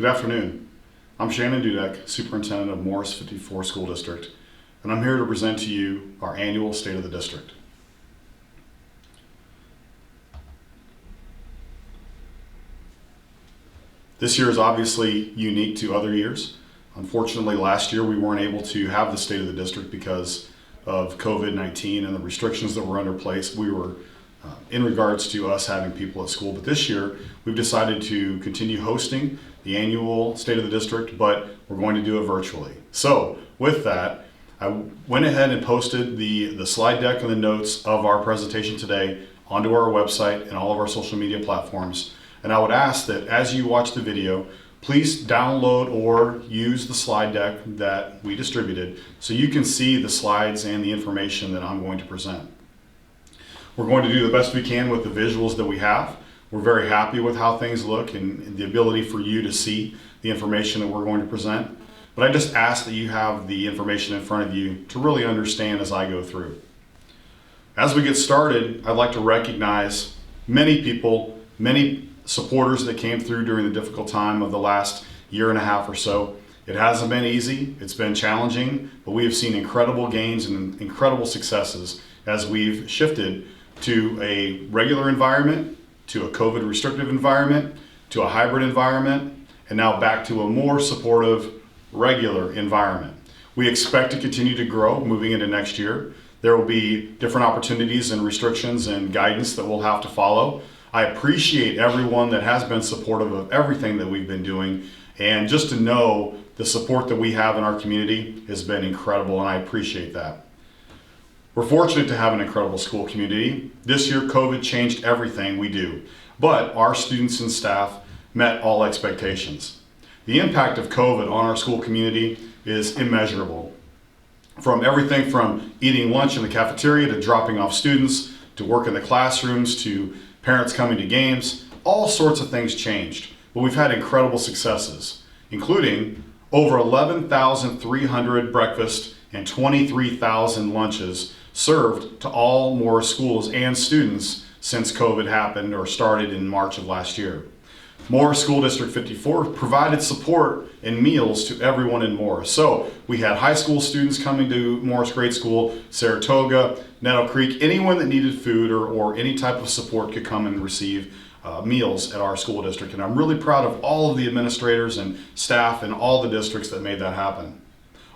Good afternoon. I'm Shannon Dudek, Superintendent of Morris 54 School District, and I'm here to present to you our annual State of the District. This year is obviously unique to other years. Unfortunately, last year we weren't able to have the State of the District because of COVID-19 and the restrictions that were under place. We were in regards to us having people at school, but this year we've decided to continue hosting the annual State of the District, but we're going to do it virtually. So with that, I went ahead and posted the slide deck and the notes of our presentation today onto our website and all of our social media platforms. And I would ask that as you watch the video, please download or use the slide deck that we distributed so you can see the slides and the information that I'm going to present. We're going to do the best we can with the visuals that we have. We're very happy with how things look and the ability for you to see the information that we're going to present. But I just ask that you have the information in front of you to really understand as I go through. As we get started, I'd like to recognize many people, many supporters that came through during the difficult time of the last year and a half or so. It hasn't been easy, it's been challenging, but we have seen incredible gains and incredible successes as we've shifted to a regular environment, to a COVID restrictive environment, to a hybrid environment, and now back to a more supportive, regular environment. We expect to continue to grow moving into next year. There will be different opportunities and restrictions and guidance that we'll have to follow. I appreciate everyone that has been supportive of everything that we've been doing, and just to know the support that we have in our community has been incredible, and I appreciate that. We're fortunate to have an incredible school community. This year, COVID changed everything we do, but our students and staff met all expectations. The impact of COVID on our school community is immeasurable. From everything from eating lunch in the cafeteria to dropping off students, to work in the classrooms, to parents coming to games, all sorts of things changed. But we've had incredible successes, including over 11,300 breakfasts and 23,000 lunches served to all Morris schools and students since COVID happened or started in March of last year. Morris School District 54 provided support and meals to everyone in Morris. So we had high school students coming to Morris Grade School, Saratoga, Nettle Creek. Anyone that needed food or any type of support could come and receive meals at our school district. And I'm really proud of all of the administrators and staff in all the districts that made that happen.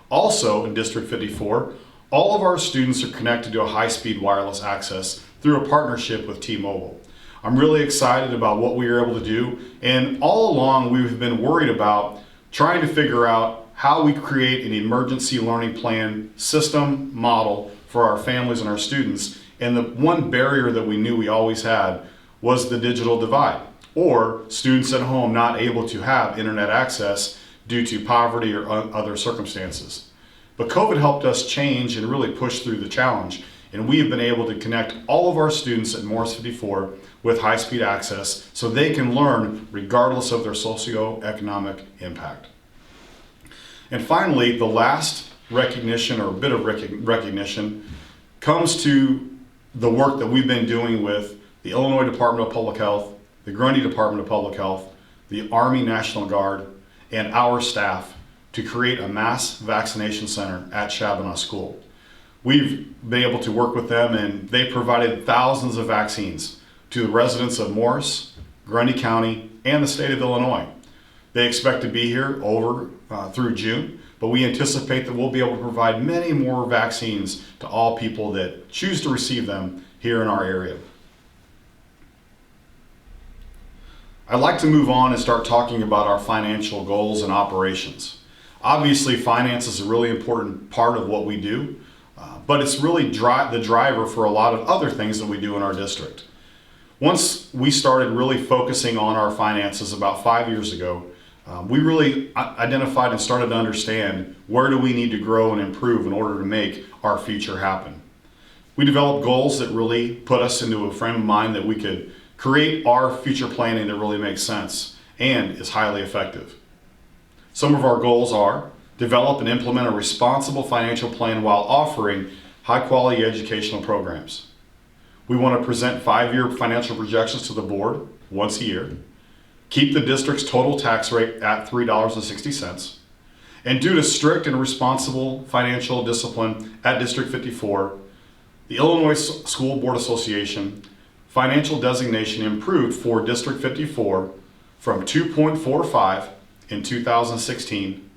Also in District 54, all of our students are connected to a high-speed wireless access through a partnership with T-Mobile. I'm really excited about what we were able to do, and all along we've been worried about trying to figure out how we create an emergency learning plan system model for our families and our students. And the one barrier that we knew we always had was the digital divide, or students at home not able to have internet access due to poverty or other circumstances. But COVID helped us change and really push through the challenge, and we have been able to connect all of our students at Morris 54 with high-speed access so they can learn regardless of their socioeconomic impact. And finally, the last recognition, or a bit of recognition, comes to the work that we've been doing with the Illinois Department of Public Health, the Grundy Department of Public Health, the Army National Guard, and our staff to create a mass vaccination center at Shabana School. We've been able to work with them, and they provided thousands of vaccines to the residents of Morris, Grundy County, and the state of Illinois. They expect to be here over through June, but we anticipate that we'll be able to provide many more vaccines to all people that choose to receive them here in our area. I'd like to move on and start talking about our financial goals and operations. Obviously, finance is a really important part of what we do, but it's really the driver for a lot of other things that we do in our district. Once we started really focusing on our finances about 5 years ago, we really identified and started to understand where do we need to grow and improve in order to make our future happen. We developed goals that really put us into a frame of mind that we could create our future planning that really makes sense and is highly effective. Some of our goals are develop and implement a responsible financial plan while offering high-quality educational programs. We want to present 5-year financial projections to the board once a year. keep the district's total tax rate at $3.60, and due to strict and responsible financial discipline at District 54, the Illinois School Board Association financial designation improved for District 54 from 2.45 in 2016,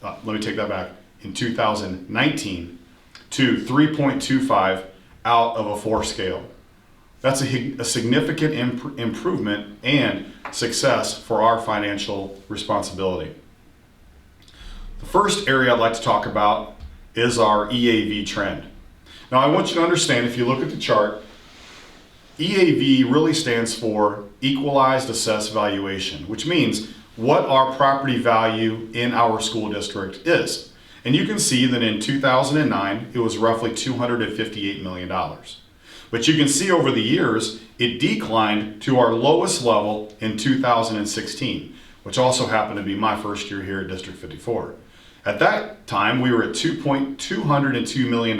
let me take that back, in 2019 to 3.25 out of a 4 scale. That's a significant improvement and success for our financial responsibility. The first area I'd like to talk about is our EAV trend. Now I want you to understand, if you look at the chart, EAV really stands for Equalized Assessed Valuation, which means what our property value in our school district is. And you can see that in 2009, it was roughly $258 million. But you can see over the years, it declined to our lowest level in 2016, which also happened to be my first year here at District 54. At that time, we were at $202 million.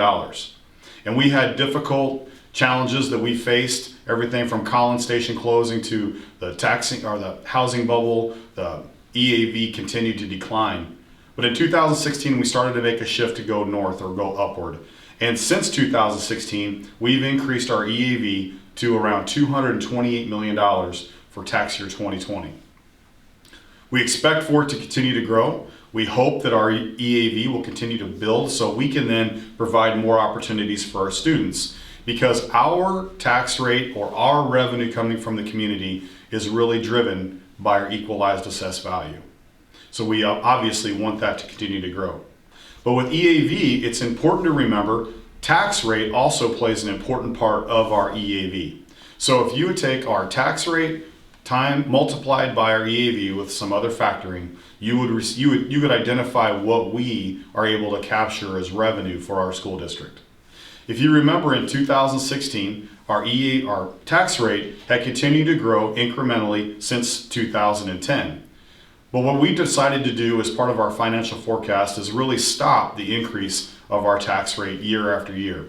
And we had difficult challenges that we faced, everything from Collins Station closing to the taxing or the housing bubble. The EAV continued to decline. But in 2016, we started to make a shift to go north or go upward. And since 2016, we've increased our EAV to around $228 million for tax year 2020. We expect for it to continue to grow. We hope that our EAV will continue to build so we can then provide more opportunities for our students, because our tax rate or our revenue coming from the community is really driven by our equalized assessed value. So we obviously want that to continue to grow. But with EAV, it's important to remember tax rate also plays an important part of our EAV. So if you would take our tax rate time multiplied by our EAV with some other factoring, you could identify what we are able to capture as revenue for our school district. If you remember, in 2016, our tax rate had continued to grow incrementally since 2010. But what we decided to do as part of our financial forecast is really stop the increase of our tax rate year after year.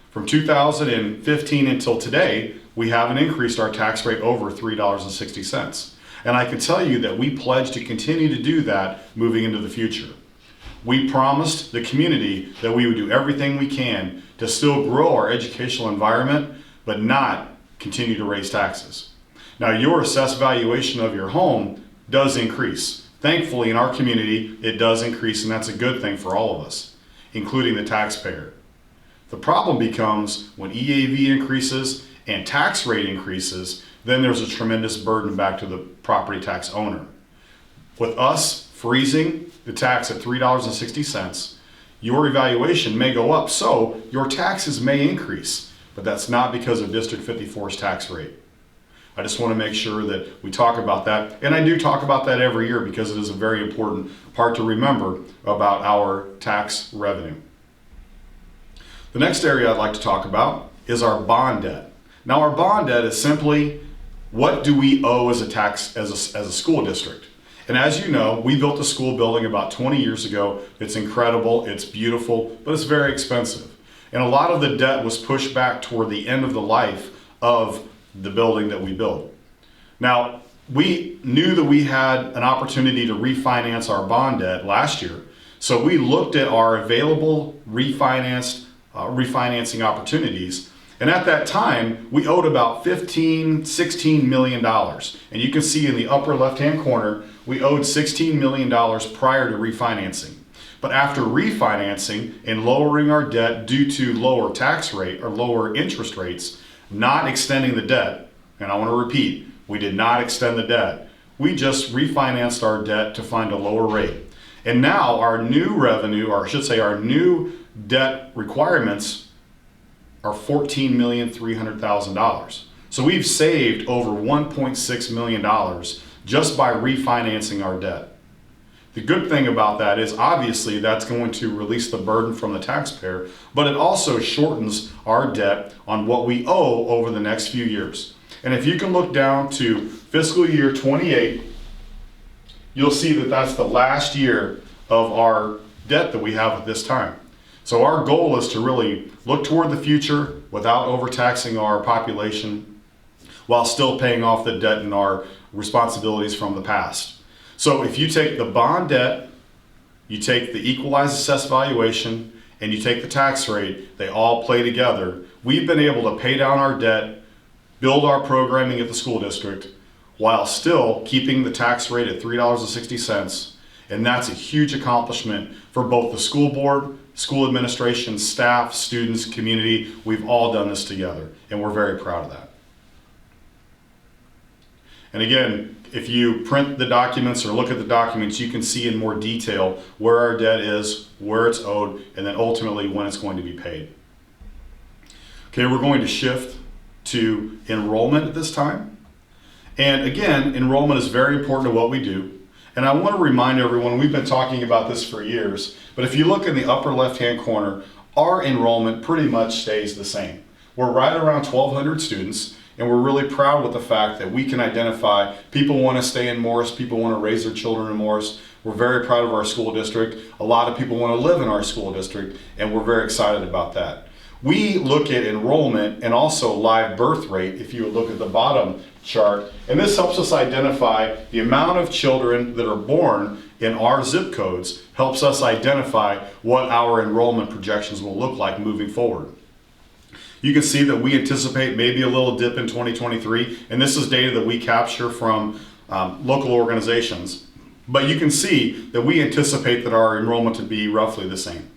From 2015 until today, we haven't increased our tax rate over $3.60. And I can tell you that we pledge to continue to do that moving into the future. We promised the community that we would do everything we can to still grow our educational environment, but not continue to raise taxes. Now, your assessed valuation of your home does increase. Thankfully, in our community, it does increase, and that's a good thing for all of us, including the taxpayer. The problem becomes when EAV increases and tax rate increases, then there's a tremendous burden back to the property tax owner. With us freezing the tax at $3.60, your evaluation may go up, so your taxes may increase, but that's not because of District 54's tax rate. I just want to make sure that we talk about that, and I do talk about that every year because it is a very important part to remember about our tax revenue. The next area I'd like to talk about is our bond debt. Now, our bond debt is simply what do we owe as a school district. And as you know, we built a school building about 20 years ago. It's incredible, it's beautiful, but it's very expensive. And a lot of the debt was pushed back toward the end of the life of the building that we built. Now, we knew that we had an opportunity to refinance our bond debt last year. So we looked at our available refinancing opportunities. And at that time, we owed about $16 million. And you can see in the upper left-hand corner, we owed $16 million prior to refinancing. But after refinancing and lowering our debt due to lower tax rate or lower interest rates, not extending the debt, and I want to repeat, we did not extend the debt. We just refinanced our debt to find a lower rate. And now our new revenue, or I should say our new debt requirements, are $14,300,000. So we've saved over $1.6 million just by refinancing our debt. The good thing about that is obviously that's going to release the burden from the taxpayer, but it also shortens our debt on what we owe over the next few years. And if you can look down to fiscal year 28, you'll see that that's the last year of our debt that we have at this time. So our goal is to really look toward the future without overtaxing our population while still paying off the debt in our responsibilities from the past. So if you take the bond debt, you take the equalized assessed valuation, and you take the tax rate, they all play together. We've been able to pay down our debt, build our programming at the school district, while still keeping the tax rate at $3.60. And that's a huge accomplishment for both the school board, school administration, staff, students, community. We've all done this together, and we're very proud of that. And again, if you print the documents or look at the documents, you can see in more detail where our debt is, where it's owed, and then ultimately when it's going to be paid. Okay, we're going to shift to enrollment at this time. And again, enrollment is very important to what we do. And I want to remind everyone, we've been talking about this for years, but if you look in the upper left-hand corner, our enrollment pretty much stays the same. We're right around 1,200 students, and we're really proud with the fact that we can identify people want to stay in Morris, people want to raise their children in Morris. We're very proud of our school district. A lot of people want to live in our school district, and we're very excited about that. We look at enrollment and also live birth rate, if you would look at the bottom chart, and this helps us identify the amount of children that are born in our zip codes, helps us identify what our enrollment projections will look like moving forward. You can see that we anticipate maybe a little dip in 2023, and this is data that we capture from local organizations. But you can see that we anticipate that our enrollment to be roughly the same.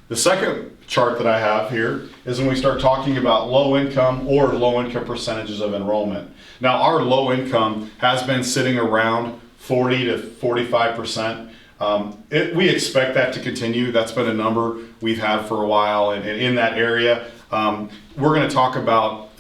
The second chart that I have here is when we start talking about low income or low income percentages of enrollment. Now, our low income has been sitting around 40 to 45%. We expect that to continue. That's been a number we've had for a while, and in that area, we're going to talk about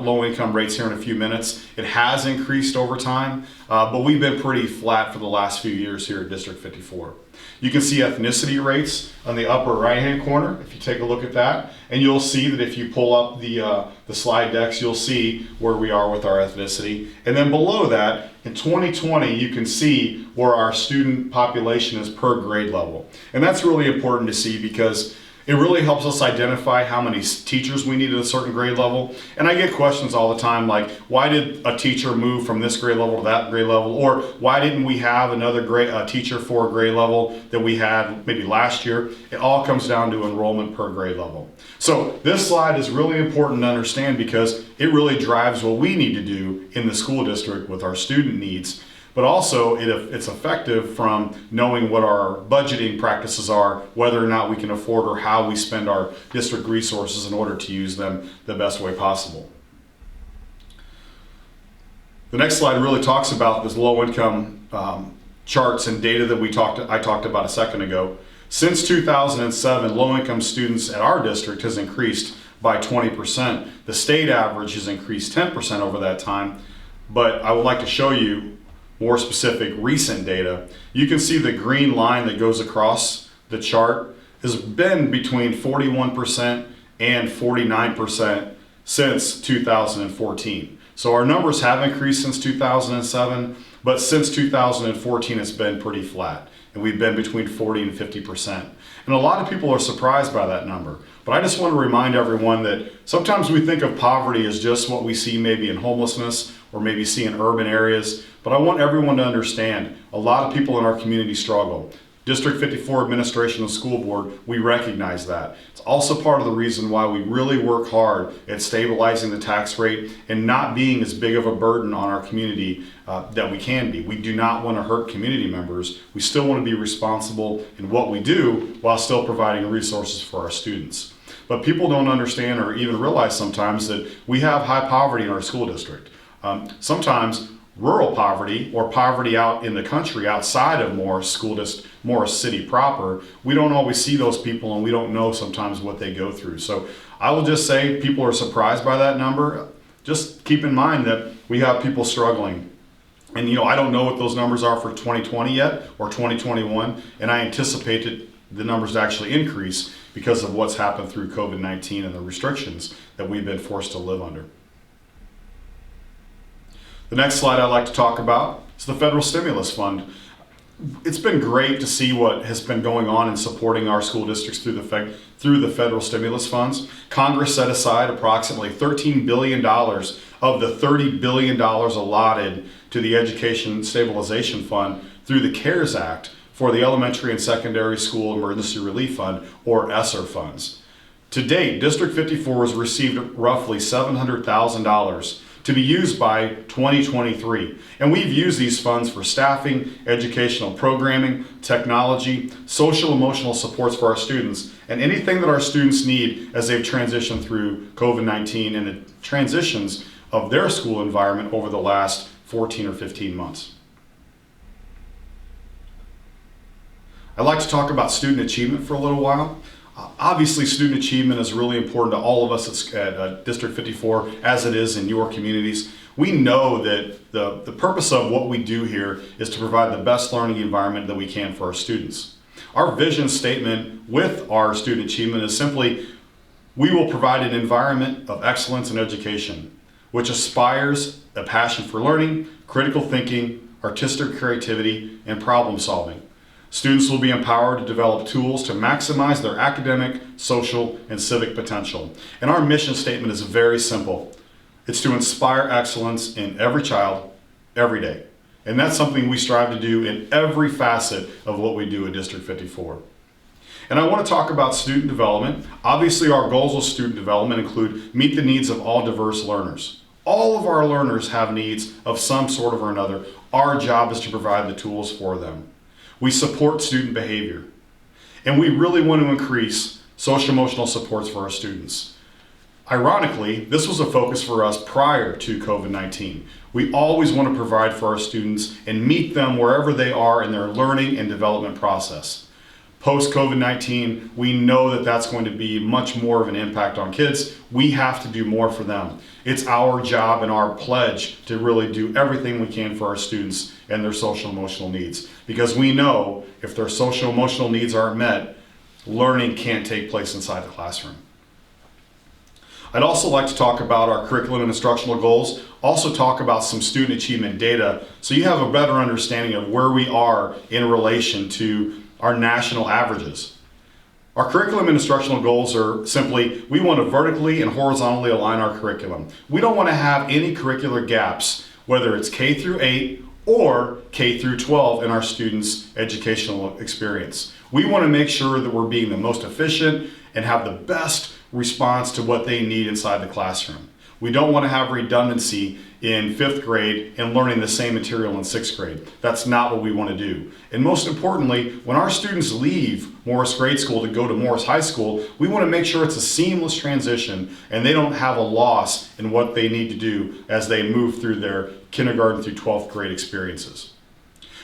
low income rates here in a few minutes. It has increased over time, but we've been pretty flat for the last few years here at District 54. You can see ethnicity rates on the upper right-hand corner, if you take a look at that, and you'll see that if you pull up the slide decks, you'll see where we are with our ethnicity. And then below that, in 2020, you can see where our student population is per grade level. And that's really important to see because it really helps us identify how many teachers we need at a certain grade level. And I get questions all the time like, why did a teacher move from this grade level to that grade level? Or why didn't we have another teacher for a grade level that we had maybe last year? It all comes down to enrollment per grade level. So this slide is really important to understand because it really drives what we need to do in the school district with our student needs. But also it's effective from knowing what our budgeting practices are, whether or not we can afford or how we spend our district resources in order to use them the best way possible. The next slide really talks about this low income charts and data that I talked about a second ago. Since 2007, low income students at our district has increased by 20%. The state average has increased 10% over that time, but I would like to show you more specific recent data. You can see the green line that goes across the chart has been between 41% and 49% since 2014. So our numbers have increased since 2007, but since 2014 it's been pretty flat, and we've been between 40 and 50%. And a lot of people are surprised by that number. But I just want to remind everyone that sometimes we think of poverty as just what we see maybe in homelessness or maybe see in urban areas. But I want everyone to understand a lot of people in our community struggle. District 54 administration and school board, we recognize that. It's also part of the reason why we really work hard at stabilizing the tax rate and not being as big of a burden on our community that we can be. We do not want to hurt community members. We still want to be responsible in what we do while still providing resources for our students. But people don't understand or even realize sometimes that we have high poverty in our school district. Sometimes rural poverty or poverty out in the country outside of Morris City proper, we don't always see those people and we don't know sometimes what they go through. So I will just say people are surprised by that number. Just keep in mind that we have people struggling. And I don't know what those numbers are for 2020 yet or 2021, and I anticipate the numbers to actually increase because of what's happened through COVID-19 and the restrictions that we've been forced to live under. The next slide I'd like to talk about is the federal stimulus fund. It's been great to see what has been going on in supporting our school districts through the federal stimulus funds. Congress set aside approximately $13 billion of the $30 billion allotted to the Education Stabilization Fund through the CARES Act for the Elementary and Secondary School Emergency Relief Fund, or ESSER funds. To date, District 54 has received roughly $700,000 to be used by 2023. And we've used these funds for staffing, educational programming, technology, social emotional supports for our students, and anything that our students need as they've transitioned through COVID-19 and the transitions of their school environment over the last 14 or 15 months. I'd like to talk about student achievement for a little while. Obviously, student achievement is really important to all of us at District 54, as it is in your communities. We know that the purpose of what we do here is to provide the best learning environment that we can for our students. Our vision statement with our student achievement is simply, we will provide an environment of excellence in education, which aspires a passion for learning, critical thinking, artistic creativity, and problem solving. Students will be empowered to develop tools to maximize their academic, social, and civic potential. And our mission statement is very simple. It's to inspire excellence in every child, every day. And that's something we strive to do in every facet of what we do at District 54. And I want to talk about student development. Obviously, our goals with student development include meet the needs of all diverse learners. All of our learners have needs of some sort or another. Our job is to provide the tools for them. We support student behavior, and we really want to increase social emotional supports for our students. Ironically, this was a focus for us prior to COVID-19. We always want to provide for our students and meet them wherever they are in their learning and development process. Post-COVID-19, we know that that's going to be much more of an impact on kids. We have to do more for them. It's our job and our pledge to really do everything we can for our students and their social emotional needs. Because we know if their social emotional needs aren't met, learning can't take place inside the classroom. I'd also like to talk about our curriculum and instructional goals, also talk about some student achievement data so you have a better understanding of where we are in relation to our national averages. Our curriculum and instructional goals are simply, we want to vertically and horizontally align our curriculum. We don't want to have any curricular gaps, whether it's K through 8 or K through 12 in our students' educational experience. We want to make sure that we're being the most efficient and have the best response to what they need inside the classroom. We don't want to have redundancy in 5th grade and learning the same material in 6th grade. That's not what we want to do. And most importantly, when our students leave Morris Grade School to go to Morris High School, we want to make sure it's a seamless transition and they don't have a loss in what they need to do as they move through their kindergarten through 12th grade experiences.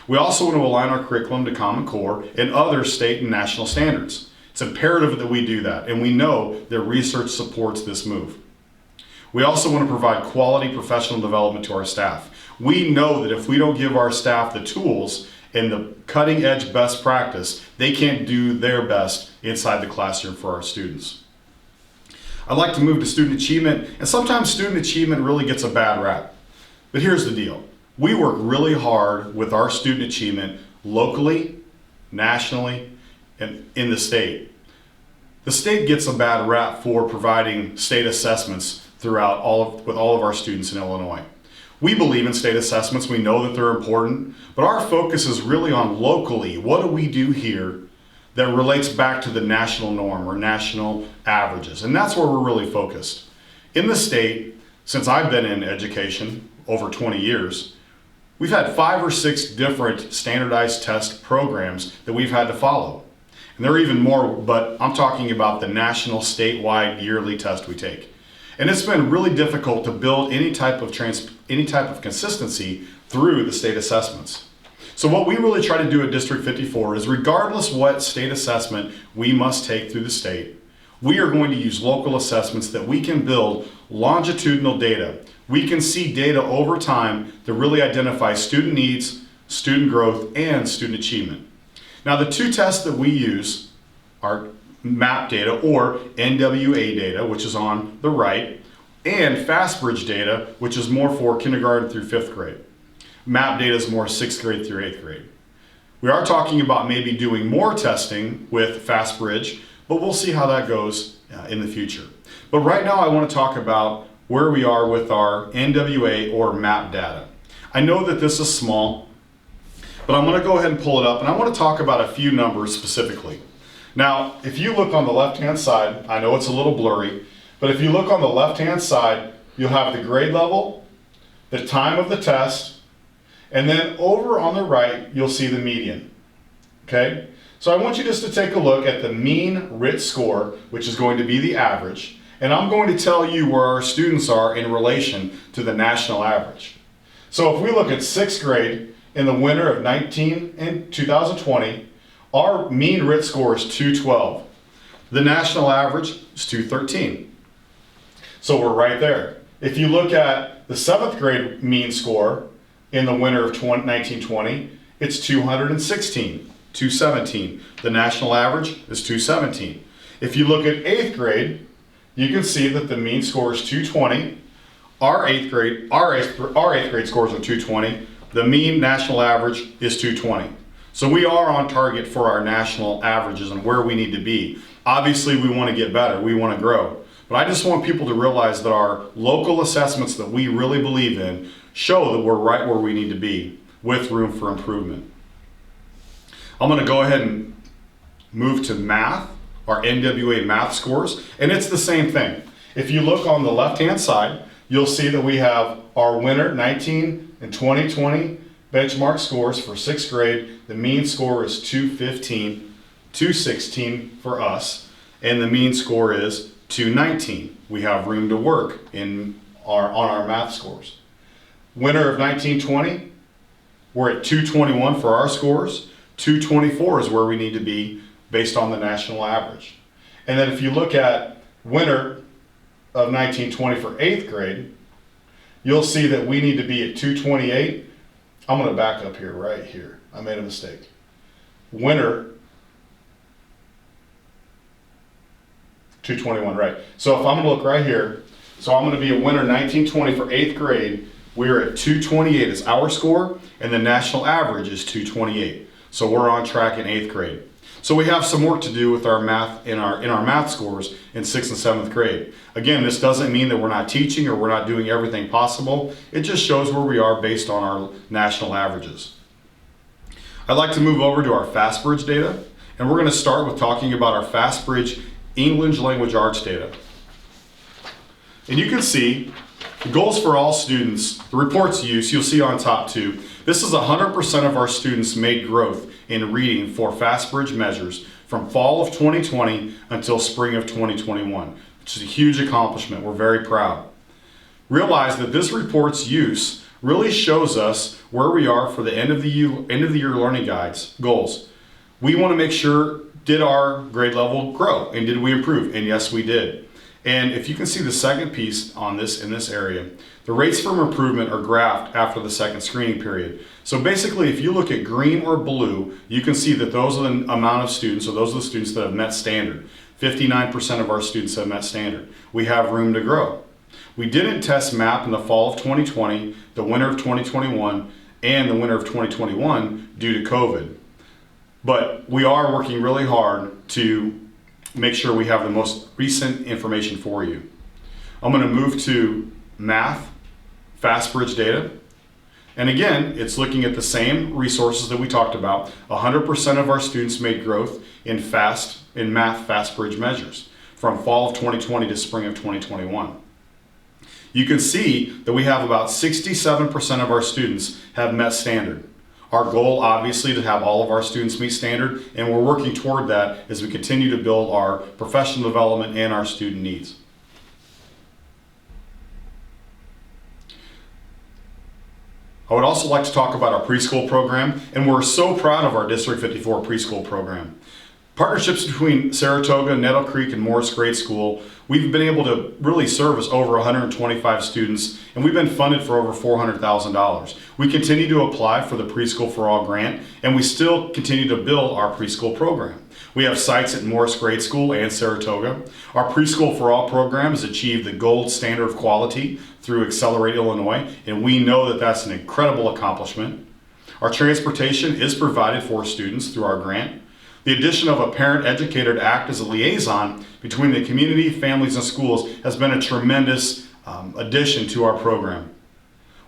We also want to align our curriculum to Common Core and other state and national standards. It's imperative that we do that, and we know that research supports this move. We also want to provide quality professional development to our staff. We know that if we don't give our staff the tools and the cutting edge best practice, they can't do their best inside the classroom for our students. I'd like to move to student achievement, and sometimes student achievement really gets a bad rap. But here's the deal. We work really hard with our student achievement locally, nationally, and in the state. The state gets a bad rap for providing state assessments throughout with all of our students in Illinois. We believe in state assessments. We know that they're important, but our focus is really on locally. What do we do here that relates back to the national norm or national averages? And that's where we're really focused. In the state, since I've been in education over 20 years, we've had 5 or 6 different standardized test programs that we've had to follow. And there are even more, but I'm talking about the national statewide yearly test we take. And it's been really difficult to build any type of consistency through the state assessments. So what we really try to do at District 54 is, regardless what state assessment we must take through the state, we are going to use local assessments that we can build longitudinal data. We can see data over time to really identify student needs, student growth, and student achievement. Now, the 2 tests that we use are MAP data, or NWA data, which is on the right, and Fastbridge data, which is more for kindergarten through 5th grade. MAP data is more 6th grade through 8th grade. We are talking about maybe doing more testing with Fastbridge, but we'll see how that goes in the future. But right now I want to talk about where we are with our NWA or MAP data. I know that this is small, but I'm going to go ahead and pull it up, and I want to talk about a few numbers specifically. Now, if you look on the left-hand side, I know it's a little blurry, but if you look on the left-hand side, you'll have the grade level, the time of the test, and then over on the right, you'll see the median. Okay? So I want you just to take a look at the mean RIT score, which is going to be the average, and I'm going to tell you where our students are in relation to the national average. So if we look at 6th grade in the winter of 2020, our mean RIT score is 212. The national average is 213. So we're right there. If you look at the 7th grade mean score in the winter of 1920, it's 216, 217. The national average is 217. If you look at 8th grade, you can see that the mean score is 220. Our eighth grade scores are 220. The mean national average is 220. So we are on target for our national averages and where we need to be. Obviously, we want to get better. We want to grow. But I just want people to realize that our local assessments that we really believe in show that we're right where we need to be with room for improvement. I'm going to go ahead and move to math, our NWA math scores, and it's the same thing. If you look on the left-hand side, you'll see that we have our winter 19 and 2020 benchmark scores for 6th grade. The mean score is 215, 216 for us, and the mean score is 219. We have room to work on our math scores. Winter of 1920, we're at 221 for our scores. 224 is where we need to be based on the national average. And then if you look at winter of 1920 for 8th grade, you'll see that we need to be at 228. I'm going to back up here, right here. I made a mistake. Winter 221, right. So if I'm going to look right here, so I'm going to be a winter 1920 for 8th grade. We're at 228 is our score, and the national average is 228. So we're on track in 8th grade. So we have some work to do with our math in our math scores in 6th and 7th grade. Again, this doesn't mean that we're not teaching or we're not doing everything possible. It just shows where we are based on our national averages. I'd like to move over to our Fastbridge data, and we're going to start with talking about our Fastbridge English Language Arts data. And you can see the goals for all students, the reports use, you'll see on top too. This is 100% of our students made growth in reading for Fastbridge measures from fall of 2020 until spring of 2021, which is a huge accomplishment. We're very proud. Realize that this report's use really shows us where we are for the end of the year learning guides goals. We want to make sure, did our grade level grow and did we improve? And yes, we did. And if you can see the second piece on this in this area, the rates for improvement are graphed after the second screening period. So basically, if you look at green or blue, you can see that those are the amount of students, or those are the students that have met standard. 59% of our students have met standard. We have room to grow. We didn't test MAP in the fall of 2020, the winter of 2021, and the winter of 2021 due to COVID. But we are working really hard to make sure we have the most recent information for you. I'm going to move to math, Fastbridge data. And again, it's looking at the same resources that we talked about. 100% of our students made growth in math Fastbridge measures from fall of 2020 to spring of 2021. You can see that we have about 67% of our students have met standard. Our goal, obviously, to have all of our students meet standard, and we're working toward that as we continue to build our professional development and our student needs. I would also like to talk about our preschool program, and we're so proud of our District 54 preschool program. Partnerships between Saratoga, Nettle Creek, and Morris Grade School, we've been able to really service over 125 students, and we've been funded for over $400,000. We continue to apply for the Preschool for All grant, and we still continue to build our preschool program. We have sites at Morris Grade School and Saratoga. Our Preschool for All program has achieved the gold standard of quality through Accelerate Illinois, and we know that that's an incredible accomplishment. Our transportation is provided for students through our grant. The addition of a parent educator to act as a liaison between the community, families, and schools has been a tremendous addition to our program.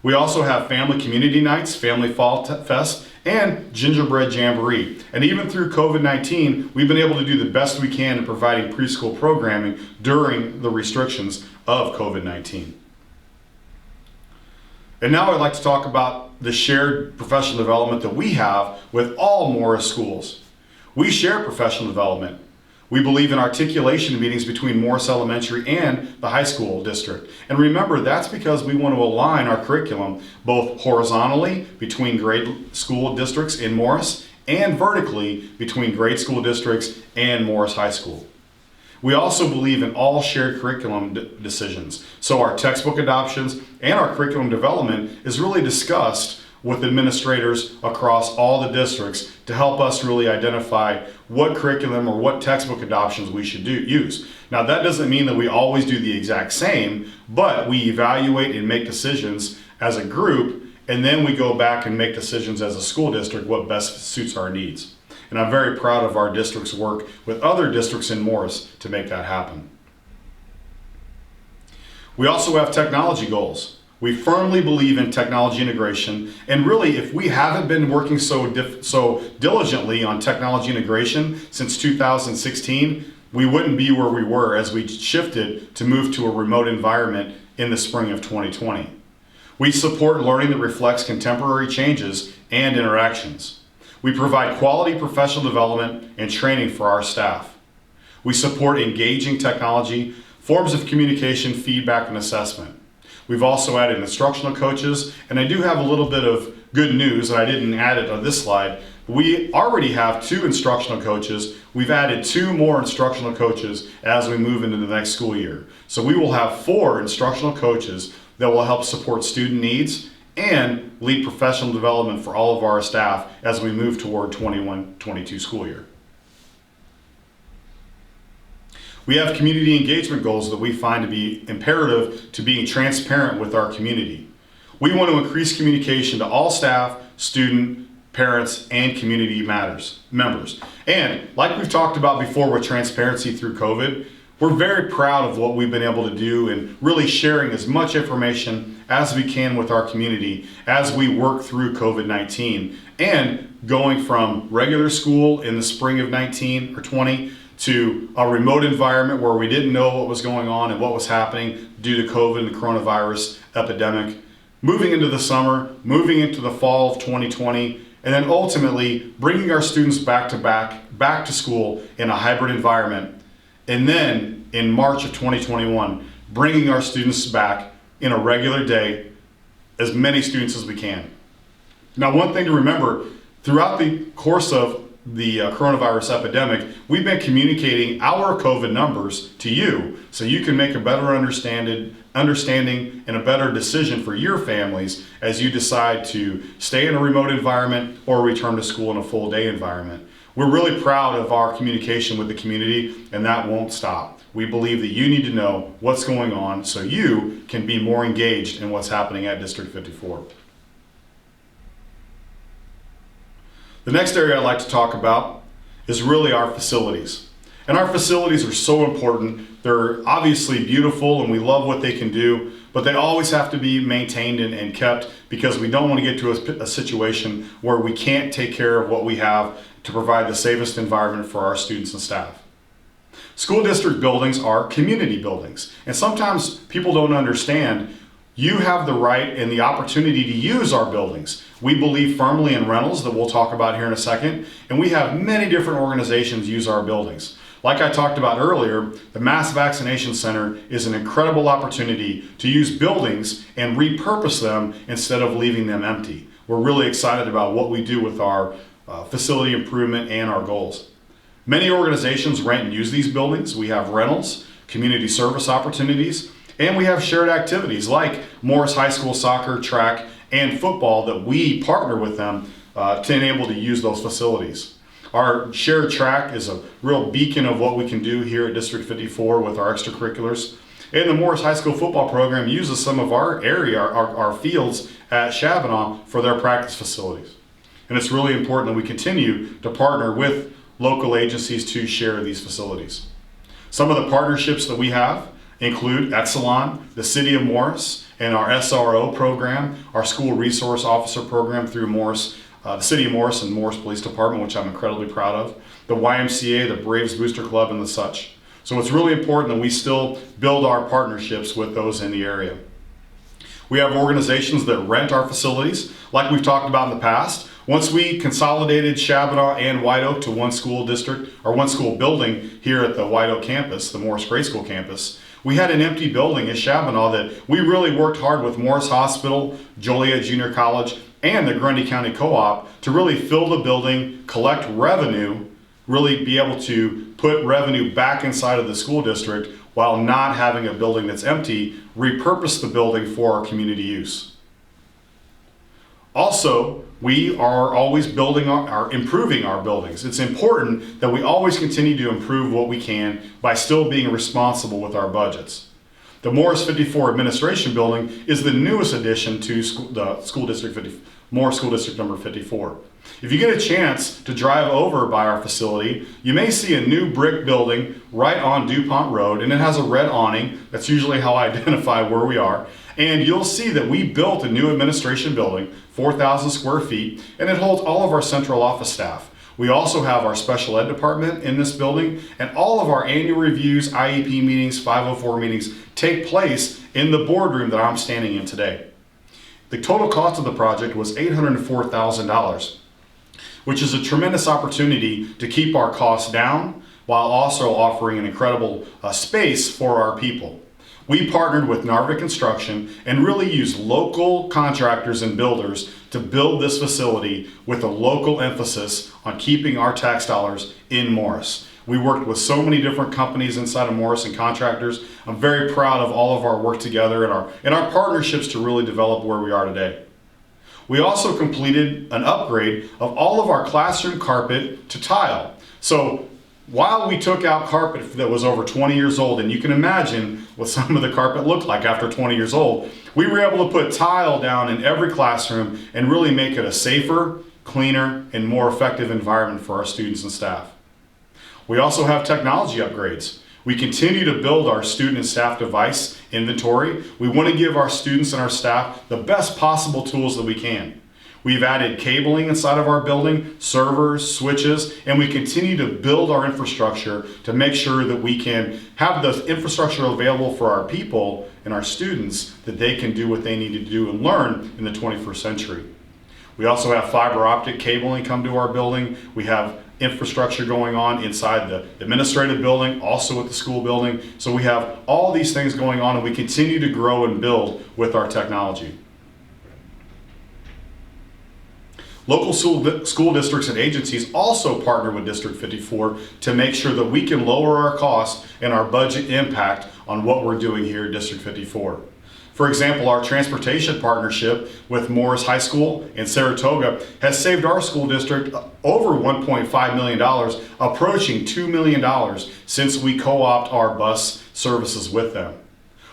We also have family community nights, family fall fest, and gingerbread jamboree. And even through COVID-19, we've been able to do the best we can in providing preschool programming during the restrictions of COVID-19. And now I'd like to talk about the shared professional development that we have with all Morris schools. We share professional development. We believe in articulation meetings between Morris Elementary and the high school district. And remember, that's because we want to align our curriculum both horizontally between grade school districts in Morris and vertically between grade school districts and Morris High School. We also believe in all shared curriculum decisions. So our textbook adoptions and our curriculum development is really discussed with administrators across all the districts to help us really identify what curriculum or what textbook adoptions we should use. Now, that doesn't mean that we always do the exact same, but we evaluate and make decisions as a group, and then we go back and make decisions as a school district what best suits our needs. And I'm very proud of our district's work with other districts in Morris to make that happen. We also have technology goals. We firmly believe in technology integration, and really, if we haven't been working so diligently on technology integration since 2016, we wouldn't be where we were as we shifted to move to a remote environment in the spring of 2020. We support learning that reflects contemporary changes and interactions. We provide quality professional development and training for our staff. We support engaging technology, forms of communication, feedback, and assessment. We've also added instructional coaches, and I do have a little bit of good news, and I didn't add it on this slide. We already have 2 instructional coaches. We've added 2 more instructional coaches as we move into the next school year. So we will have 4 instructional coaches that will help support student needs and lead professional development for all of our staff as we move toward 21-22 school year. We have community engagement goals that we find to be imperative to being transparent with our community. We want to increase communication to all staff, student, parents, and community members. And like we've talked about before with transparency through COVID, we're very proud of what we've been able to do and really sharing as much information as we can with our community as we work through COVID-19 and going from regular school in the spring of 19 or 20 to a remote environment where we didn't know what was going on and what was happening due to COVID and the coronavirus epidemic, moving into the summer, moving into the fall of 2020, and then ultimately bringing our students back to school in a hybrid environment. And then in March of 2021, bringing our students back in a regular day, as many students as we can. Now, one thing to remember, throughout the course of the coronavirus epidemic, we've been communicating our COVID numbers to you so you can make a better understanding and a better decision for your families as you decide to stay in a remote environment or return to school in a full day environment. We're really proud of our communication with the community, and that won't stop. We believe that you need to know what's going on so you can be more engaged in what's happening at District 54. The next area I'd like to talk about is really our facilities. And our facilities are so important. They're obviously beautiful and we love what they can do, but they always have to be maintained and kept because we don't want to get to a situation where we can't take care of what we have to provide the safest environment for our students and staff. School district buildings are community buildings, and sometimes people don't understand you have the right and the opportunity to use our buildings. We believe firmly in rentals that we'll talk about here in a second, and we have many different organizations use our buildings. Like I talked about earlier, the Mass Vaccination Center is an incredible opportunity to use buildings and repurpose them instead of leaving them empty. We're really excited about what we do with our facility improvement and our goals. Many organizations rent and use these buildings. We have rentals, community service opportunities, and we have shared activities like Morris High School soccer, track, and football that we partner with them to enable to use those facilities. Our shared track is a real beacon of what we can do here at District 54 with our extracurriculars. And the Morris High School football program uses some of our area, our fields at Shabana for their practice facilities. And it's really important that we continue to partner with local agencies to share these facilities. Some of the partnerships that we have include Exelon, the City of Morris, and our SRO program, our School Resource Officer program through Morris, the City of Morris and Morris Police Department, which I'm incredibly proud of, the YMCA, the Braves Booster Club, and the such. So it's really important that we still build our partnerships with those in the area. We have organizations that rent our facilities, like we've talked about in the past. Once we consolidated Shabana and White Oak to one school district, or one school building here at the White Oak campus, the Morris Grade School campus, we had an empty building in Shabana that we really worked hard with Morris Hospital, Joliet Junior College, and the Grundy County Co-op to really fill the building, collect revenue, really be able to put revenue back inside of the school district while not having a building that's empty, repurpose the building for our community use. Also, we are always improving our buildings. It's important that we always continue to improve what we can by still being responsible with our budgets. The Morris 54 Administration Building is the newest addition to Morris School District number 54. If you get a chance to drive over by our facility, you may see a new brick building right on DuPont Road, and it has a red awning. That's usually how I identify where we are. And you'll see that we built a new administration building, 4,000 square feet, and it holds all of our central office staff. We also have our special ed department in this building, and all of our annual reviews, IEP meetings, 504 meetings take place in the boardroom that I'm standing in today. The total cost of the project was $804,000, which is a tremendous opportunity to keep our costs down while also offering an incredible space for our people. We partnered with Narvik Construction and really used local contractors and builders to build this facility with a local emphasis on keeping our tax dollars in Morris. We worked with so many different companies inside of Morris and contractors. I'm very proud of all of our work together and our partnerships to really develop where we are today. We also completed an upgrade of all of our classroom carpet to tile. So while we took out carpet that was over 20 years old, and you can imagine what some of the carpet looked like after 20 years old, we were able to put tile down in every classroom and really make it a safer, cleaner, and more effective environment for our students and staff. We also have technology upgrades. We continue to build our student and staff device inventory. We want to give our students and our staff the best possible tools that we can. We've added cabling inside of our building, servers, switches, and we continue to build our infrastructure to make sure that we can have the infrastructure available for our people and our students that they can do what they need to do and learn in the 21st century. We also have fiber optic cabling come to our building. We have infrastructure going on inside the administrative building, also at the school building. So we have all these things going on, and we continue to grow and build with our technology. Local school districts and agencies also partner with District 54 to make sure that we can lower our costs and our budget impact on what we're doing here at District 54. For example, our transportation partnership with Morris High School in Saratoga has saved our school district over $1.5 million, approaching $2 million since we co-opt our bus services with them.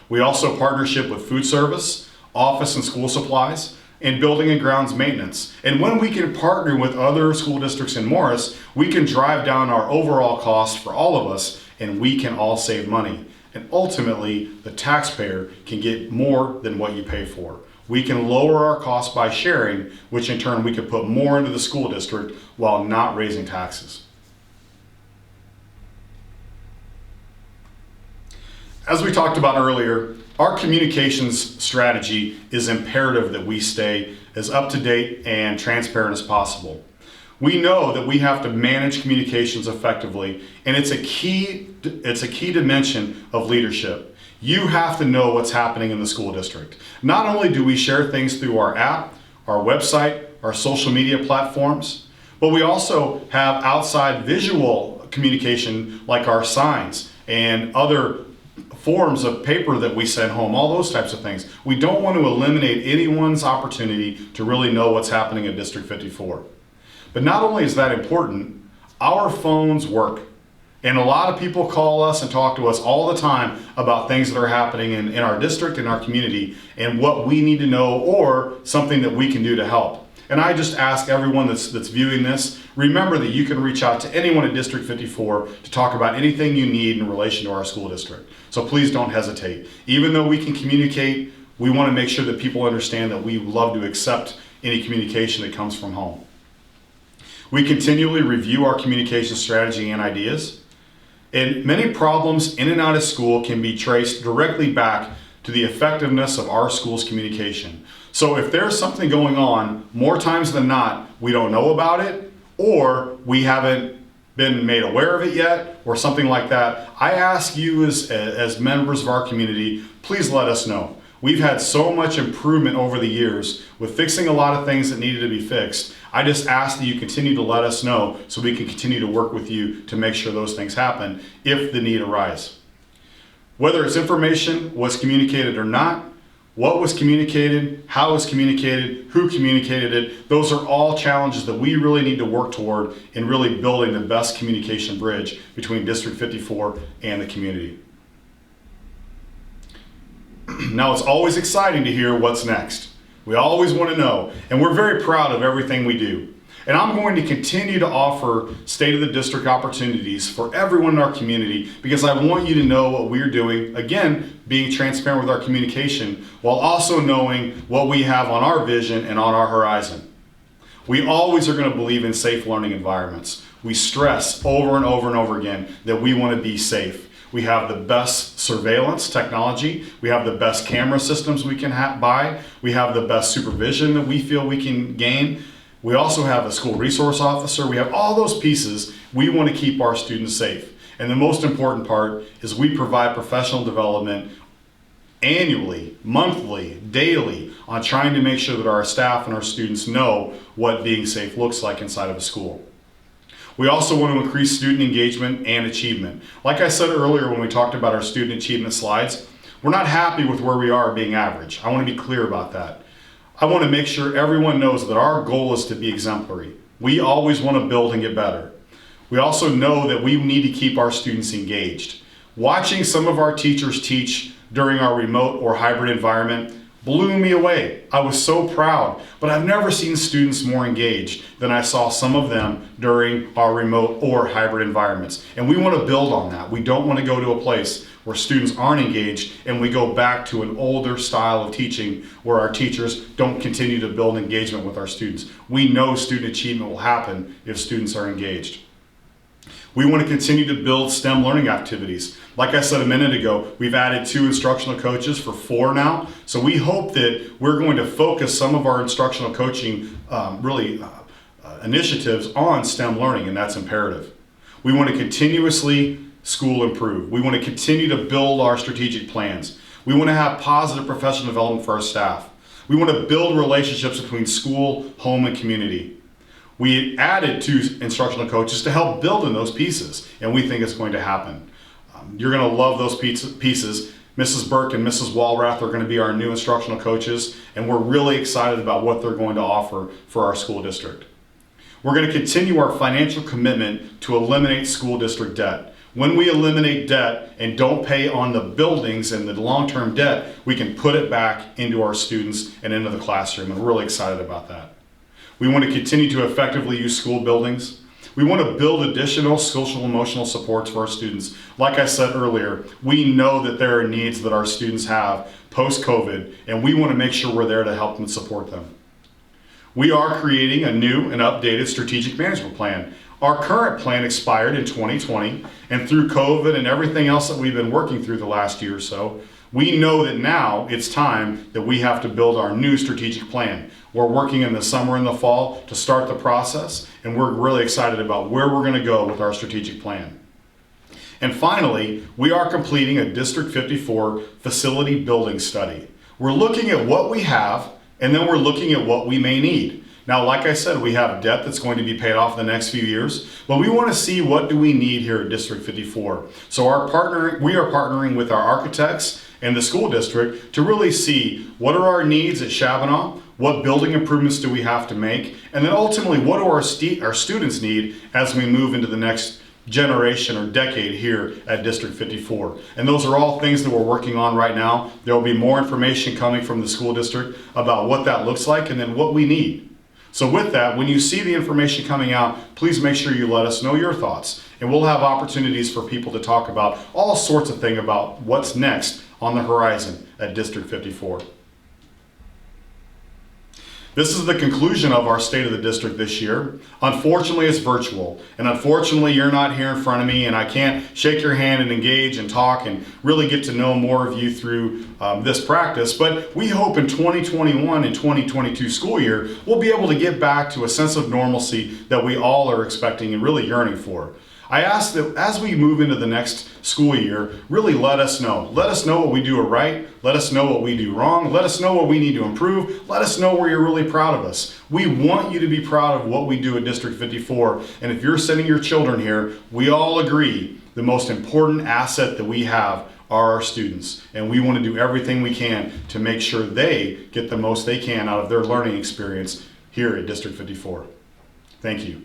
We also partnership with food service, office and school supplies, and building and grounds maintenance. And when we can partner with other school districts in Morris, we can drive down our overall cost for all of us, and we can all save money. And ultimately, the taxpayer can get more than what you pay for. We can lower our costs by sharing, which in turn we can put more into the school district while not raising taxes. As we talked about earlier, our communications strategy is imperative that we stay as up to date and transparent as possible. We know that we have to manage communications effectively, and it's a key dimension of leadership. You have to know what's happening in the school district. Not only do we share things through our app, our website, our social media platforms, but we also have outside visual communication like our signs and other forms of paper that we send home, all those types of things. We don't want to eliminate anyone's opportunity to really know what's happening at District 54. But not only is that important, our phones work. And a lot of people call us and talk to us all the time about things that are happening in our district, in our community, and what we need to know or something that we can do to help. And I just ask everyone that's viewing this, remember that you can reach out to anyone at District 54 to talk about anything you need in relation to our school district. So please don't hesitate. Even though we can communicate, we want to make sure that people understand that we love to accept any communication that comes from home. We continually review our communication strategy and ideas. And many problems in and out of school can be traced directly back to the effectiveness of our school's communication. So if there's something going on, more times than not, we don't know about it, or we haven't been made aware of it yet, or something like that, I ask you as members of our community, please let us know. We've had so much improvement over the years with fixing a lot of things that needed to be fixed. I just ask that you continue to let us know so we can continue to work with you to make sure those things happen if the need arises. Whether it's information was communicated or not, what was communicated, how it was communicated, who communicated it, those are all challenges that we really need to work toward in really building the best communication bridge between District 54 and the community. Now, it's always exciting to hear what's next. We always want to know, and we're very proud of everything we do. And I'm going to continue to offer State of the District opportunities for everyone in our community because I want you to know what we're doing, again, being transparent with our communication, while also knowing what we have on our vision and on our horizon. We always are going to believe in safe learning environments. We stress over and over and over again that we want to be safe. We have the best surveillance technology. We have the best camera systems we can buy. We have the best supervision that we feel we can gain. We also have a school resource officer. We have all those pieces. We want to keep our students safe. And the most important part is we provide professional development annually, monthly, daily on trying to make sure that our staff and our students know what being safe looks like inside of a school. We also want to increase student engagement and achievement. Like I said earlier when we talked about our student achievement slides, we're not happy with where we are being average. I want to be clear about that. I want to make sure everyone knows that our goal is to be exemplary. We always want to build and get better. We also know that we need to keep our students engaged. Watching some of our teachers teach during our remote or hybrid environment blew me away. I was so proud, but I've never seen students more engaged than I saw some of them during our remote or hybrid environments. And we want to build on that. We don't want to go to a place where students aren't engaged and we go back to an older style of teaching where our teachers don't continue to build engagement with our students. We know student achievement will happen if students are engaged. We want to continue to build STEM learning activities. Like I said a minute ago, we've added 2 instructional coaches for 4 now. So we hope that we're going to focus some of our instructional coaching initiatives on STEM learning, and that's imperative. We want to continuously school improve. We want to continue to build our strategic plans. We want to have positive professional development for our staff. We want to build relationships between school, home, and community. We added 2 instructional coaches to help build in those pieces, and we think it's going to happen. You're going to love those pieces. Mrs. Burke and Mrs. Walrath are going to be our new instructional coaches, and we're really excited about what they're going to offer for our school district. We're going to continue our financial commitment to eliminate school district debt. When we eliminate debt and don't pay on the buildings and the long-term debt, we can put it back into our students and into the classroom, and we're really excited about that. We want to continue to effectively use school buildings. We want to build additional social emotional supports for our students. Like I said earlier, we know that there are needs that our students have post-COVID, and we want to make sure we're there to help them support them. We are creating a new and updated strategic management plan. Our current plan expired in 2020, and through COVID and everything else that we've been working through the last year or so, we know that now it's time that we have to build our new strategic plan. We're working in the summer and the fall to start the process, and we're really excited about where we're going to go with our strategic plan. And finally, we are completing a District 54 facility building study. We're looking at what we have, and then we're looking at what we may need. Now, like I said, we have debt that's going to be paid off in the next few years, but we want to see what do we need here at District 54. So we are partnering with our architects and the school district to really see what are our needs at Chavanaugh, what building improvements do we have to make, and then ultimately what do our students need as we move into the next generation or decade here at District 54. And those are all things that we're working on right now. There will be more information coming from the school district about what that looks like and then what we need. So with that, when you see the information coming out, please make sure you let us know your thoughts. And we'll have opportunities for people to talk about all sorts of things about what's next on the horizon at District 54. This is the conclusion of our State of the District this year. Unfortunately, it's virtual. And unfortunately, you're not here in front of me and I can't shake your hand and engage and talk and really get to know more of you through this practice. But we hope in 2021 and 2022 school year, we'll be able to get back to a sense of normalcy that we all are expecting and really yearning for. I ask that as we move into the next school year, really let us know. Let us know what we do right. Let us know what we do wrong. Let us know what we need to improve. Let us know where you're really proud of us. We want you to be proud of what we do at District 54. And if you're sending your children here, we all agree the most important asset that we have are our students. And we want to do everything we can to make sure they get the most they can out of their learning experience here at District 54. Thank you.